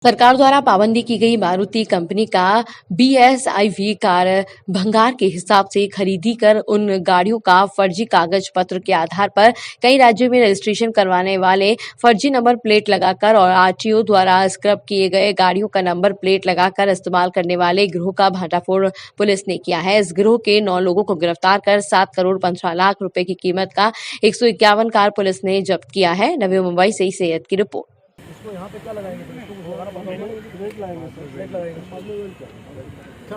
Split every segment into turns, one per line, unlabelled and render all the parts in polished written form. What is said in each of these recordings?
सरकार द्वारा पाबंदी की गई मारुति कंपनी का BSIV कार भंगार के हिसाब से खरीदी कर उन गाड़ियों का फर्जी कागज पत्र के आधार पर कई राज्यों में रजिस्ट्रेशन करवाने वाले फर्जी नंबर प्लेट लगाकर और RTO द्वारा स्क्रैप किए गए गाड़ियों का नंबर प्लेट लगाकर इस्तेमाल करने वाले गिरोह का भाटाफोड़ पुलिस ने किया है। इस गिरोह के 9 लोगों को गिरफ्तार कर 7 करोड़ 15 लाख रुपए की कीमत का 151 कार पुलिस ने जब्त किया है। नवी मुंबई से सैयद की रिपोर्ट।
इसको यहाँ पे क्या लगाएंगे फिर इसको दोबारा ब्रेक लगाएंगे सर, ब्रेक लगाएंगे अच्छा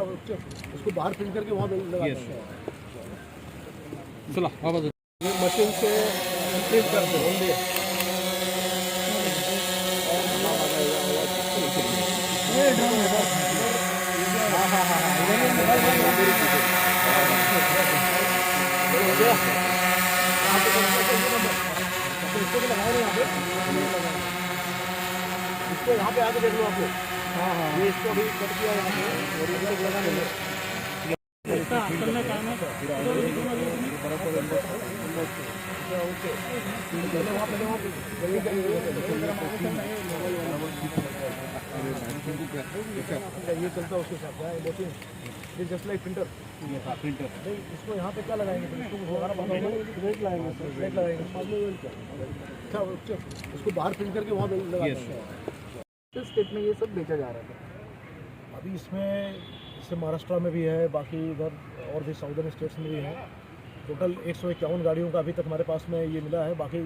उसको बाहर फिल करके वहाँ लगाएंगे।
चला वापस
ये मशीन से प्रिंट करते होंगे। इसको यहाँ पे आके देख लो आप लोग। हाँ ये इसको अभी कट किया यहाँ पे और इसको लगाने में इसका असल में काम है ये चलता है उसके साथ ये जस्ट लाइक प्रिंटर। इसको यहाँ पे क्या लगाएंगे फिर इसको दोबारा ब्रेक लगाएंगे सर, ब्रेक लगाएंगे अच्छा उसको बाहर प्रिंट करके वहाँ लगाएंगे। किस स्टेट में ये सब बेचा जा रहा था? अभी इसमें जैसे महाराष्ट्र में भी है, बाकी इधर और भी साउदर्न स्टेट्स में भी है। टोटल 151 गाड़ियों का अभी तक हमारे पास में ये मिला है। बाकी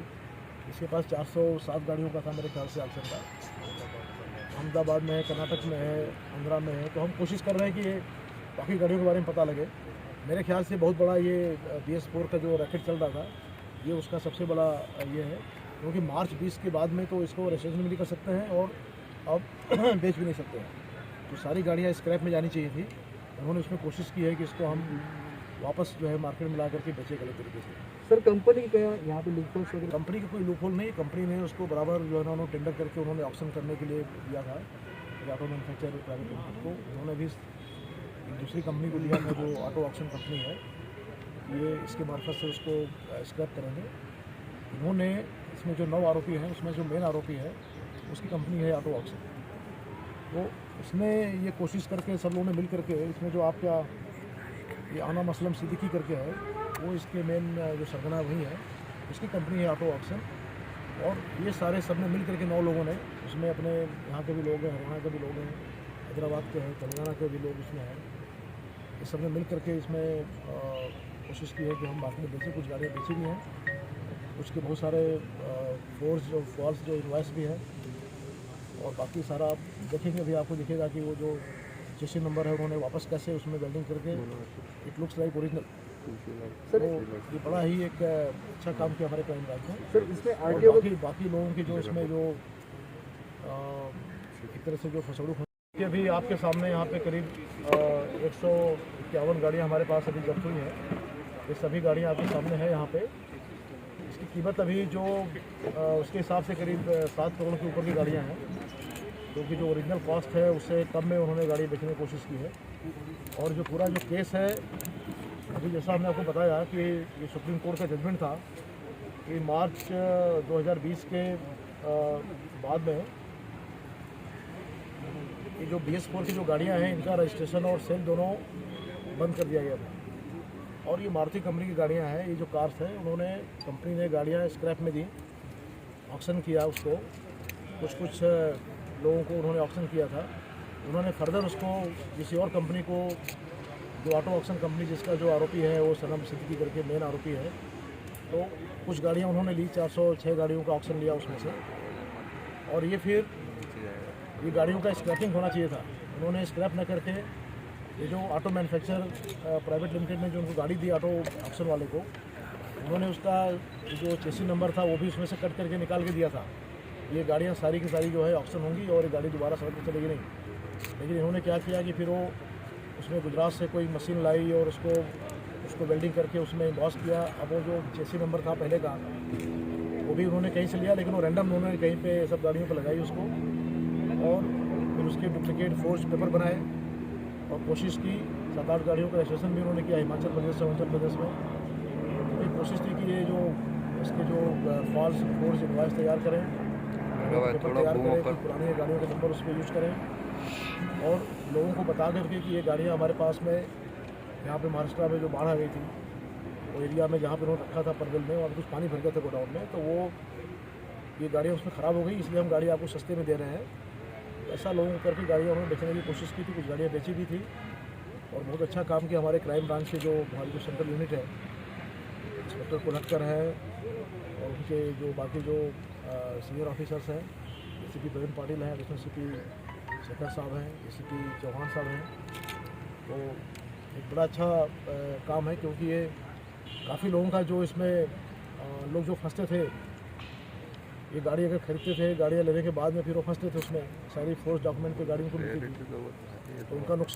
इसके पास 407 गाड़ियों का था मेरे ख्याल से ऑक्शन का। अहमदाबाद में है, कर्नाटक में है, आंध्रा में है। तो हम कोशिश कर रहे हैं कि ये बाकी गाड़ियों के बारे में पता लगे। मेरे ख्याल से बहुत बड़ा ये BS4 का जो रैकेट चल रहा था ये उसका सबसे बड़ा ये है, क्योंकि मार्च 20 के बाद में तो इसको रजिस्ट्रेशन भी नहीं कर सकते हैं और अब बेच भी नहीं सकते हैं। तो सारी गाड़ियाँ स्क्रैप में जानी चाहिए थी। उन्होंने उसमें कोशिश की है कि इसको हम वापस जो है मार्केट में ला करके बेचे गलत तरीके से।
सर कंपनी का यहाँ पे लूपहोल वगैरह?
कंपनी का कोई लूपहोल नहीं। कंपनी ने उसको बराबर जो है ना उन्होंने टेंडर करके उन्होंने ऑक्शन करने के लिए दिया था ऑटो मैन्युफैक्चर प्राइवेट लिमिटेड को। उन्होंने भी दूसरी कंपनी को दिया था जो ऑटो ऑक्शन कंपनी है, ये इसके मार्फत से उसको स्क्रैप करेंगे। उन्होंने इसमें जो 9 आरोपी हैं उसमें जो मेन आरोपी है उसकी कंपनी है ऑटो ऑक्शन। तो उसने ये कोशिश करके सब लोगों ने मिल करके इसमें जो आपका ये आनाम असलम सिद्दीकी करके है वो इसके मेन जो सरगना वही है, उसकी कंपनी है ऑटो ऑक्शन। और ये सारे सब ने मिल करके 9 लोगों ने उसमें अपने यहाँ के भी लोग हैं, हरियाणा के भी लोग हैं, हैदराबाद के हैं, तेलंगाना के भी लोग इसमें हैं। ये सब ने मिल करके इसमें कोशिश की है कि हम मार्केट में बेचें। कुछ गाड़ियाँ बेची भी हैं, कुछ के बहुत सारे फॉल्स जो इनवॉइस भी है। और बाकी सारा आप देखेंगे अभी आपको दिखेगा कि वो जो चेसी नंबर है उन्होंने वापस कैसे उसमें वेल्डिंग करके it looks like original. Sir ये बड़ा ही एक अच्छा काम किया हमारे क्राइम ब्रांच ने।
सर इसमें
RTO बाकी लोगों की जो इसमें जो एक तरह से जो फसड़ू कि अभी आपके सामने यहाँ पे करीब 151 गाड़ियाँ हमारे पास अभी जब्त हुई हैं। ये सभी गाड़ियाँ आपके सामने हैं यहाँ पे। इसकी कीमत अभी जो उसके हिसाब से करीब 7 करोड़ के ऊपर की गाड़ियाँ हैं, क्योंकि जो ओरिजिनल कॉस्ट है उससे कम में उन्होंने गाड़ी बेचने की कोशिश की है। और जो पूरा जो केस है अभी जैसा हमने आपको बताया कि ये सुप्रीम कोर्ट का जजमेंट था कि मार्च 2020 के बाद में ये जो BS4 की जो गाड़ियाँ हैं इनका रजिस्ट्रेशन और सेल दोनों बंद कर दिया गया था। और ये मारुति कंपनी की गाड़ियाँ हैं। ये जो कार्स हैं उन्होंने कंपनी ने गाड़ियाँ स्क्रैप में दी, ऑक्शन किया उसको। कुछ लोगों को उन्होंने ऑक्शन किया था। उन्होंने फर्दर उसको किसी और कंपनी को, जो ऑटो ऑक्शन कंपनी जिसका जो आरोपी है वो सनम सिद्दीकी करके मेन आरोपी है, तो कुछ गाड़ियाँ उन्होंने ली। 406 गाड़ियों का ऑक्शन लिया उसमें से। और ये फिर ये गाड़ियों का स्क्रैपिंग होना चाहिए था, उन्होंने स्क्रैप न करके ये जो ऑटो मैन्युफैक्चर प्राइवेट लिमिटेड ने जो उनको गाड़ी दी ऑटो ऑक्शन वाले को, उन्होंने उसका जो चेसी नंबर था वो भी उसमें से कट करके निकाल के दिया था। ये गाड़ियाँ सारी की सारी जो है ऑक्शन होंगी और ये गाड़ी दोबारा सड़क पर चलेगी नहीं। लेकिन इन्होंने क्या किया कि फिर वो उसमें गुजरात से कोई मशीन लाई और उसको वेल्डिंग करके उसमें एम्बॉस किया। अब वो जो चेसी नंबर था पहले का वो भी उन्होंने कहीं से लिया, लेकिन वो रैंडम उन्होंने कहीं पे सब गाड़ियों पर लगाई उसको, और फिर उसके डुप्लीकेट फोर्ज पेपर बनाए और कोशिश की। 7-8 गाड़ियों का रजिस्ट्रेशन भी उन्होंने किया हिमाचल प्रदेश से अरुणाचल प्रदेश में। तो कोशिश थी कि ये जो इसके जो फॉल्स फोर्ज इनवॉइस तैयार करें पेपर तैयार करें कि पुरानी गाड़ियों के नंबर उस पर यूज़ करें और लोगों को बता करके कि ये गाड़ियाँ हमारे पास में यहाँ पे महाराष्ट्र में जो बाढ़ आ गई थी वो एरिया में जहाँ पे उन्होंने रखा था परगल में वहाँ कुछ पानी भर गया था गोडाउन में, तो वो ये गाड़ियाँ उसमें ख़राब हो गई, इसलिए हम गाड़ी आपको सस्ते में दे रहे हैं। ऐसा लोगों को करके गाड़ियाँ उन्होंने बेचने की कोशिश की थी, कुछ गाड़ियाँ बेची भी थी और बहुत अच्छा काम किया हमारे क्राइम ब्रांच के जो हमारी जो सेंट्रल यूनिट है, इंस्पेक्टर कोलटकर है और उनके जो बाकी जो सीनियर ऑफिसर्स हैं, एसीपी प्रवीण पाटिल हैं, एडिशनल सीपी शेखर साहब हैं, एसीपी चौहान साहब हैं, तो एक बड़ा अच्छा काम है क्योंकि ये काफ़ी लोगों का जो इसमें लोग जो फंसते थे, ये गाड़ी अगर खरीदते थे, गाड़ियाँ लेने के बाद में फिर वो फंसते थे उसमें, सारी फोर्स डॉक्यूमेंट पे गाड़ियों को मिलती थी, तो उनका नुकसान